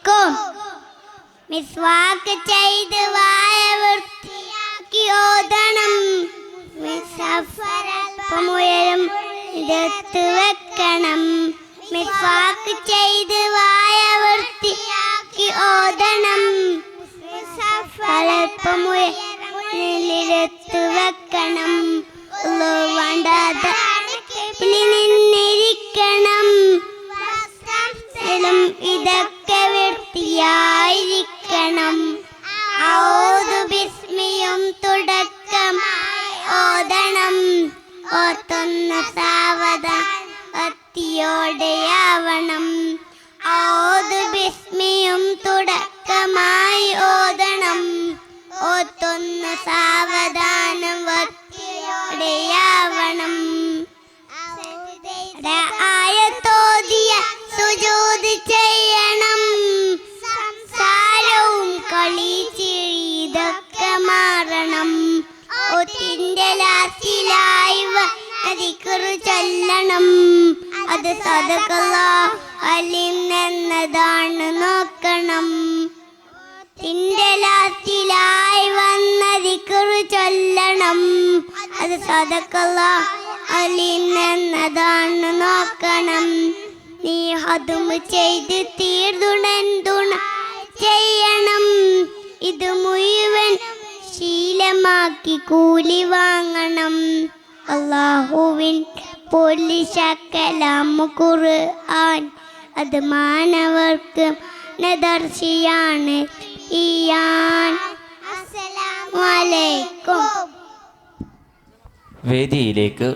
അലൈക്കും. മിസ്വാക്ക് ചെയ്ത് വായ വൃത്തിയാക്കി ഓതണം. മിസ്സഫറൽപ്പമുയരും ഇടത്ത് വെക്കണം. മിസ്വാക്ക് ചെയ്ത് വായ വൃത്തിയാക്കി ഓതണം. മിസ്സഫറൽപ്പമുയരിടത്ത് വെക്കണം. വേണ്ടാതെ നിന്നിരിക്കണം. ഇതൊക്കെ വൃത്തിയായിരിക്കണം. ഔദു ബിസ്മിയും തുടക്കമായി ഓതണം. ഓത്തുന്ന സാവധാനത്തിയോടെയാവണം. ഔദു ബിസ്മിയും തുടക്കമായി ഓതണം. ഓത്തുന്ന സാവധാനം വൃത്തിയോടെയാവണം. ആയത്തോതിയ സുജൂദ് ചെയ്യണം. സംസാരവും കളിച്ചിരി ഇതൊക്കെ മാറണം. ഒത്തിന്റെ ലാസ്റ്റിലായി ദിക്റ് ചൊല്ലണം. അത് സദഖല്ലാഹ് അലീം എന്നതാണ് നോക്കണം. ത്തിന്റെ ലാസ്റ്റിലായി വന്ന ദിക്റ് ചൊല്ലണം. അത് സദഖല്ലാഹ് അലീം എന്നതാണ് നോക്കണം. നീ ഹദും ചെയ്ത് തീർന്നുടൻ തുണ ചെയ്യണം. ഇത് മുഴുവൻ ശീലമാക്കി കൂലി വാങ്ങണം. അല്ലാഹുവിൻ പൊലിശക്കലാം ഖുർആൻ അത് മാനവർക്ക് ദർശിയാണ്. അസ്സലാമു അലൈക്കും. വേദിയിലേക്ക്